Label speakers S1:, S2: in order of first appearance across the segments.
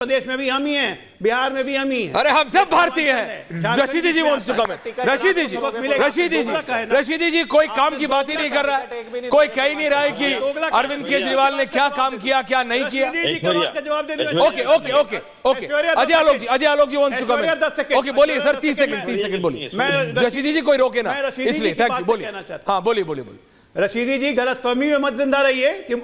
S1: प्रदेश में भी हम ही हैं, बिहार में भी हम ही हैं।
S2: अरे हम सब भारतीय हैं। रशीदी जी वांट्स टू कम। रशीदी जी कोई काम की बात ही नहीं कर रहा है, कोई कह ही नहीं रहा है कि अरविंद केजरीवाल ने क्या काम किया क्या नहीं किया। Okay okay okay okay Ajay Alok ji wants to come. Okay बोलिए सर, 30 सेकंड बोलिए। रशीदी जी कोई रोके ना, इसलिए थैंक यू। बोलिए, हाँ बोलिए।
S1: रशीदी जी गलतफहमी में मत जिंदा रहिए कि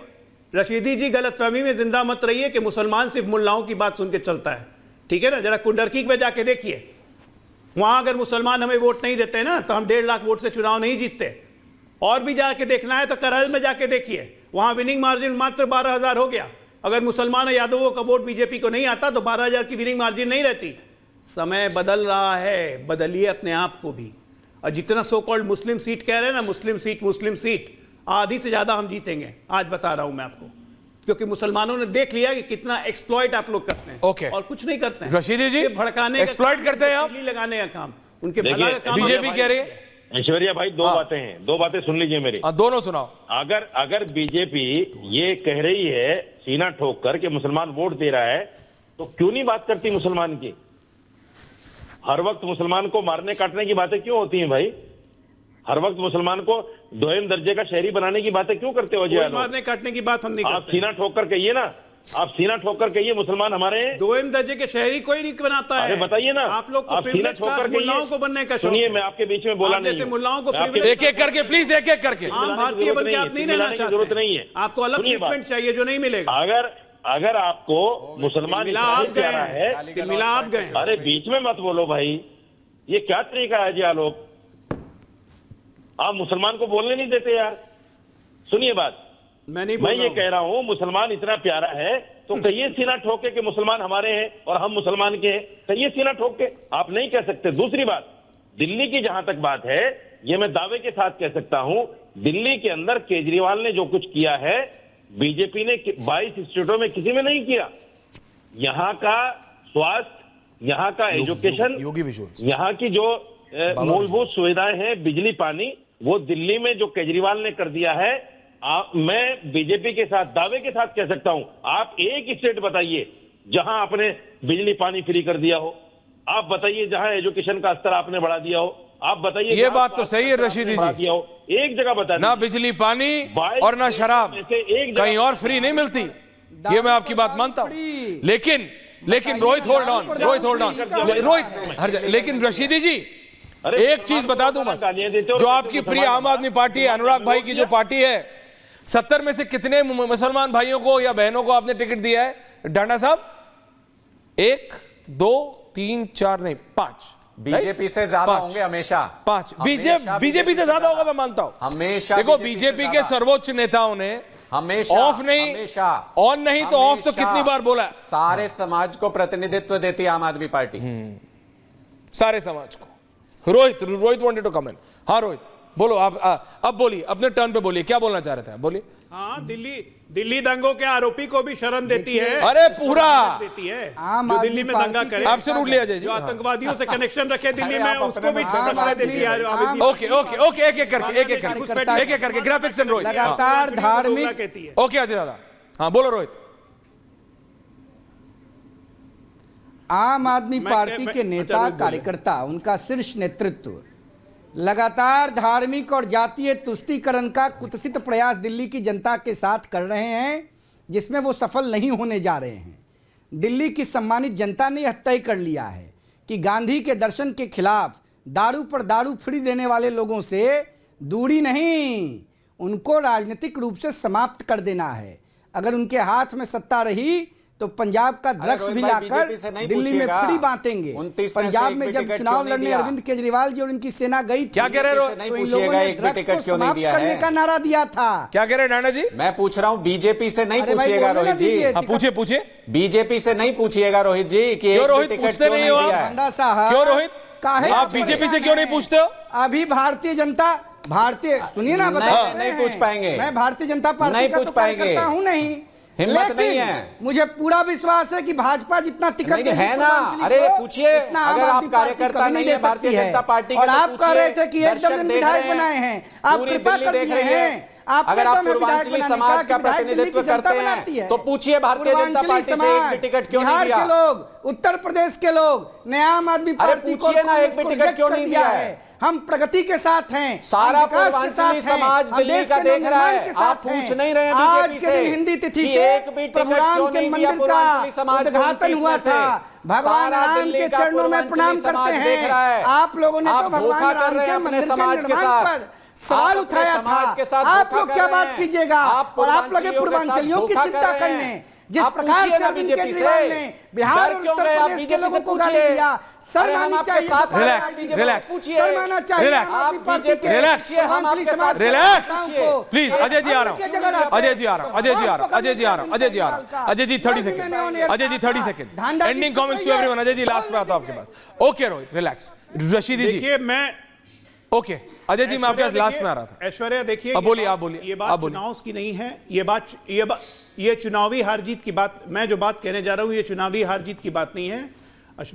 S1: रशीदी जी गलतफहमी में जिंदा मत रहिए कि मुसलमान सिर्फ मुल्लाओं की बात सुन के चलता है, ठीक है ना। जरा कुंडरकी में जाके देखिए, वहां अगर मुसलमान हमें वोट नहीं देते ना तो हम 1.5 लाख वोट से चुनाव नहीं जीतते। और भी जाके देखना है तो करहल में जाके देखिए, वहां विनिंग मार्जिन मात्र 12,000 हो गया। अगर मुसलमान यादवों का वोट बीजेपी को नहीं आता तो 12,000 की विनिंग मार्जिन नहीं रहती। समय बदल रहा है, बदलिए अपने आप को भी। और जितना सो कॉल्ड मुस्लिम सीट कह रहे हैं ना, मुस्लिम सीट आधी से ज्यादा हम जीतेंगे, आज बता रहा हूं मैं आपको, क्योंकि मुसलमानों ने देख लिया कि कितना एक्सप्लॉइट आप लोग करते हैं।
S2: ओके
S1: और कुछ नहीं करते हैं।
S2: रशीदी जी
S1: भड़काने
S2: एक्सप्लॉइट करते हैं आप,
S1: लगाने का काम उनके भला का काम।
S2: बीजेपी कह रही है।
S3: ऐश्वर्या भाई दो बातें हैं, दो बातें सुन लीजिए मेरी।
S2: दोनों सुनाओ।
S3: अगर बीजेपी ये कह रही है सीना ठोक कर कि मुसलमान वोट दे रहा है, तो क्यों नहीं बात करती मुसलमान की? हर वक्त मुसलमान को मारने काटने की बातें क्यों होती हैं भाई? हर वक्त मुसलमान को दोयम दर्जे का शहरी बनाने की बातें क्यों करते हो?
S1: कोई मारने काटने की बात हम नहीं करते।
S3: आप सीना ठोक कर कहिए ना, आप सीना ठोक कर कहिए मुसलमान हमारे हैं।
S1: दोयम दर्जे के शहरी कोई नहीं बनाता है।
S3: अरे बताइए ना,
S1: आप लोग को
S3: सीना ठोक कर
S1: मुल्लाओं को बनने का शौक।
S3: सुनिए, मैं आपके बीच में बोला नहीं,
S1: मुल्लाओं को
S2: एक एक करके प्लीज, एक एक करके।
S1: आम भारतीय बन के आप नहीं रहना चाहते,
S3: जरूरत नहीं है।
S1: आपको अलग ट्रीटमेंट चाहिए जो नहीं मिलेगा।
S3: अगर आपको मुसलमान प्यारा है,
S1: आप गए।
S3: अरे बीच में मत बोलो भाई, ये क्या तरीका है जी आलोक? आप मुसलमान को बोलने नहीं देते यार। सुनिए बात, मैं ये कह रहा हूं मुसलमान इतना प्यारा है तो कहिए सीना ठोके कि मुसलमान हमारे हैं और हम मुसलमान के हैं, कहिए सीना ठोक के। आप नहीं कह सकते। दूसरी बात, दिल्ली की जहां तक बात है, ये मैं दावे के साथ कह सकता हूं, दिल्ली के अंदर केजरीवाल ने जो कुछ किया है, बीजेपी ने 22 स्टेटों में किसी में नहीं किया। यहां का स्वास्थ्य, यहां का एजुकेशन, यहां की जो मूलभूत सुविधाएं हैं, बिजली पानी, वो दिल्ली में जो केजरीवाल ने कर दिया है। मैं बीजेपी के साथ दावे के साथ कह सकता हूं, आप एक स्टेट बताइए जहां आपने बिजली पानी फ्री कर दिया हो। आप बताइए जहां एजुकेशन का स्तर आपने बढ़ा दिया हो। आप बताइए,
S2: ये बात तो सही है रशीदी जी,
S3: एक जगह बता
S2: ना बिजली पानी और ना शराब कहीं और फ्री नहीं मिलती। ये मैं आपकी बात मानता हूं, लेकिन रोहित होल्ड ऑन, रोहित लेकिन रशीदी जी एक चीज बता दूं बस, जो आपकी प्रिय आम आदमी पार्टी है, अनुराग भाई की जो पार्टी है, 70 में से कितने मुसलमान भाइयों को या बहनों को आपने टिकट दिया है डांडा साहब? 1 2 3 4 नहीं 5।
S4: बीजेपी से ज्यादा होंगे हमेशा।
S2: 5 बीजेपी से ज्यादा होगा, मैं मानता हूं हमेशा। देखो बीजेपी के सर्वोच्च नेताओं ने हमेशा ऑफ नहीं, हमेशा ऑन नहीं तो ऑफ तो कितनी बार बोला।
S4: सारे समाज को प्रतिनिधित्व देती है आम आदमी पार्टी,
S2: सारे समाज को। Rohit wanted to comment. हाँ रोहित बोलो, आप अब बोलिए, अपने टर्न पे बोलिए, क्या बोलना चाह रहे थे आप? बोलिए।
S1: हाँ, दिल्ली दंगों के आरोपी को भी शरण देती है।
S2: अरे पूरा
S1: देती है जो दिल्ली में दंगा करे,
S2: आपसे रूट लिया जाए,
S1: जो आतंकवादियों से कनेक्शन रखे दिल्ली में, उसको भी देती है।
S2: ओके एक एक करके ग्राफिक्स एंड रोहित
S1: लगातार धार्मिक कहती है।
S2: ओके अजय दादा, हाँ बोलो रोहित।
S5: आम आदमी पार्टी के नेता कार्यकर्ता, उनका शीर्ष नेतृत्व लगातार धार्मिक और जातीय तुष्टीकरण का कुत्सित प्रयास दिल्ली की जनता के साथ कर रहे हैं, जिसमें वो सफल नहीं होने जा रहे हैं। दिल्ली की सम्मानित जनता ने यह तय कर लिया है कि गांधी के दर्शन के खिलाफ दारू पर दारू फ्री देने वाले लोगों से दूरी नहीं, उनको राजनीतिक रूप से समाप्त कर देना है। अगर उनके हाथ में सत्ता रही तो पंजाब का ड्रग्स भी लाकर दिल्ली में फ्री बांटेंगे। पंजाब में जब चुनाव लड़ने अरविंद केजरीवाल जी और इनकी सेना गई थी,
S2: क्या कह रहे हो?
S4: तो इन लोगों ने ड्रग्स को समाप्त करने का नारा दिया था।
S2: क्या कह रहे डाना जी?
S4: मैं पूछ रहा हूँ, बीजेपी से नहीं पूछिएगा रोहित जी।
S2: पूछे
S4: बीजेपी से नहीं पूछिएगा रोहित जी कि
S2: रोहित पूछते नहीं हो क्यों? रोहित आप बीजेपी से क्यों नहीं पूछते हो?
S5: अभी भारतीय जनता सुनिए ना, बताओ।
S4: नहीं पूछ पाएंगे,
S5: मैं भारतीय जनता पार्टी का तो कार्यकर्ता हूं नहीं,
S4: हिम्मत नहीं है।
S5: मुझे पूरा विश्वास है कि भाजपा जितना टिकट
S4: है ना, अरे पूछिए, अगर आप कार्यकर्ता नहीं है भारतीय जनता पार्टी के,
S5: और आप कह रहे थे कि 1 दर्जन विधायक बनाए हैं, आप कृपा कर दिए हैं। आप
S4: अगर आप पूर्वांचली समाज का प्रतिनिधित्व करते हैं तो पूछिए भारतीय जनता पार्टी से एक भी टिकट क्यों नहीं दिया?
S5: बिहार के लोग, उत्तर प्रदेश के लोग ने आम आदमी पार्टी को
S4: पूछिए ना, एक भी टिकट क्यों नहीं दिया है?
S5: हम प्रगति के साथ हैं,
S4: सारा पूर्वांचली समाज दिल्ली का देख रहा है, आप पूछ नहीं रहे बीजेपी से
S5: हिंदी तिथि
S4: कि एक भी टिकट क्यों नहीं दिया पूर्वांचली समाज को?
S5: उद्घाटन हुआ था, भगवान राम के चरणों में प्रणाम करते हैं। आप लोगों ने तो भगवान राम के मंदिर के निर्माण पर सवाल उठाया था, आप लोग क्या बात कीजिएगा? और आप लगे पूर्वांचलियों की चिंता करने, जिस प्रकार से अरविंद केजरीवाल ने बिहार और उत्तर प्रदेश के लोगों को गाली दिया, शर्म आनी चाहिए।
S2: प्लीज अजय जी आ रहा हूं, अजय जी आ रहा हूं, अजय जी आ रहा हूं, अजय जी आ रहा हूं, अजय जी आ रहा हूं, Ajay ji 30 second, Ajay ji 30 second, ending comments to everyone. Ajay ji last में आता हूं आपके पास। Okay Rohit relax. रशीदी जी
S1: देखिए, मैं
S2: ओके अजय जी मैं आपके पास लास्ट में आ रहा था।
S1: ऐश्वर्या देखिए,
S2: अब बोलिए, आप बोलिए,
S1: ये बात चुनाव की नहीं है, ये चुनावी हार जीत की बात, मैं जो बात कहने जा रहा हूं ये चुनावी हार जीत की बात नहीं है।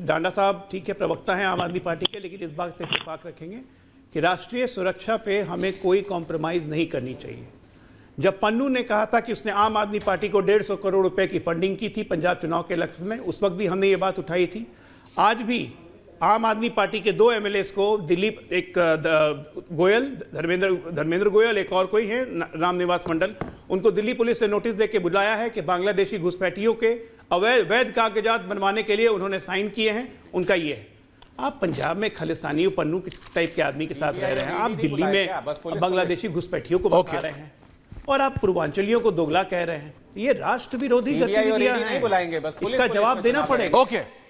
S1: डांडा साहब ठीक है, प्रवक्ता हैं आम आदमी पार्टी के, लेकिन इस बात से इत्तेफाक रखेंगे कि राष्ट्रीय सुरक्षा पे हमें कोई कॉम्प्रोमाइज नहीं करनी चाहिए। जब पन्नू ने कहा था कि उसने आम आदमी पार्टी को 150 करोड़ रुपए की फंडिंग की थी पंजाब चुनाव के लक्ष्य में, उस वक्त भी हमने ये बात उठाई थी। आज भी आम आदमी पार्टी के 2 एमएलए को दिल्ली, एक गोयल, धर्मेंद्र गोयल, एक और कोई है रामनिवास मंडल, उनको दिल्ली पुलिस ने नोटिस देके बुलाया है कि बांग्लादेशी घुसपैठियों के वैध कागजात बनवाने के लिए उन्होंने साइन किए हैं। उनका ये है, आप पंजाब में खालिस्तानी पन्नू टाइप के आदमी के साथ रह रहे हैं, आप दिल्ली में बांग्लादेशी घुसपैठियों को बता रहे हैं, और आप पूर्वांचलियों को दोगला कह रहे हैं। ये राष्ट्र विरोधी गतिविधियां हैं, इसका जवाब देना पड़ेगा।
S2: ओके,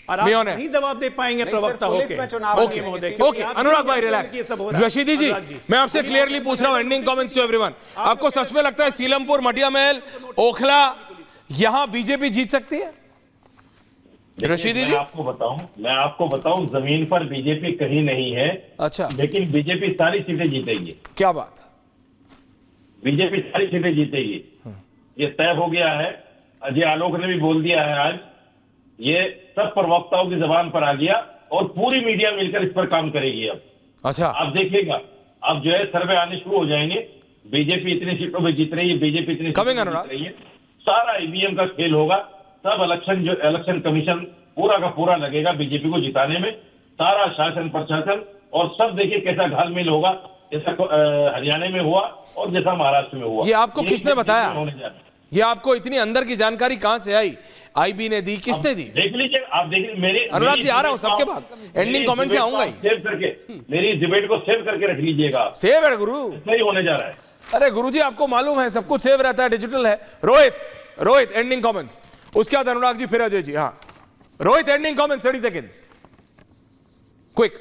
S1: और आप नहीं जवाब दे पाएंगे प्रवक्ता होके।
S2: ओके अनुराग भाई रिलैक्स। रशीदी जी मैं आपसे क्लियरली पूछ रहा हूं, एंडिंग कमेंट्स टू एवरीवन, आपको सच में लगता है सीलमपुर, मटिया महल, ओखला यहां बीजेपी जीत सकती है? रशीदी जी
S3: मैं आपको बताऊं जमीन पर बीजेपी कहीं नहीं है।
S2: अच्छा,
S3: लेकिन बीजेपी सारी सीटें जीतेगी।
S2: क्या बात?
S3: बीजेपी सारी सीटें जीतेगी, ये तय हो गया है। अजय आलोक ने भी बोल दिया है आज, ये सब प्रवक्ताओं की जबान पर आ गया और पूरी मीडिया मिलकर इस पर काम करेगी। अब
S2: अच्छा,
S3: आप देखिएगा, अब जो है सर्वे आने शुरू हो जाएंगे, बीजेपी इतनी सीटों में जीत रही है, बीजेपी इतनी सीटों में जीत रही है, सारा ईवीएम का खेल होगा। सब इलेक्शन कमीशन पूरा का पूरा लगेगा बीजेपी को जिताने में, सारा शासन प्रशासन, और सब देखिए कैसा घालमेल होगा, जैसा हरियाणा में हुआ और जैसा महाराष्ट्र में हुआ।
S2: ये आपको किसने बताया? ये आपको इतनी अंदर की जानकारी कहां से आई? आईबी ने दी, किसने दी?
S3: देख लीजिए, आप देखिए। मेरे
S2: अनुराग जी आ रहा हूं सबके पास, एंडिंग कमेंट से आऊंगा ही।
S3: सेव करके मेरी डिबेट को सेव करके रख लीजिएगा।
S2: सेव है गुरु,
S3: सही होने जा रहा है।
S2: अरे गुरुजी आपको मालूम है सब कुछ सेव रहता है, डिजिटल है। रोहित एंडिंग कमेंट्स, उसके बाद अनुराग जी, फिर अजय जी। हाँ Rohit ending comments 30 seconds quick.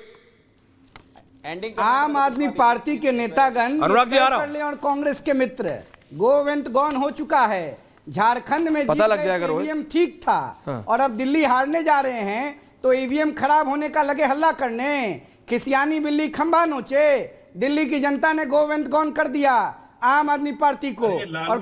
S5: आम आदमी पार्टी के नेतागण
S2: अनुराग जी आ रहा हूं,
S5: और कांग्रेस के मित्र गोविंद गौन हो चुका है। झारखंड में
S2: पता लग जाएगा
S5: ईवीएम ठीक था। हाँ। और अब दिल्ली हारने जा रहे हैं तो ईवीएम खराब होने का लगे हल्ला करने, खिसियानी बिल्ली खंबा नोचे। दिल्ली की जनता ने गोविंद गौन कर दिया आम आदमी पार्टी को, और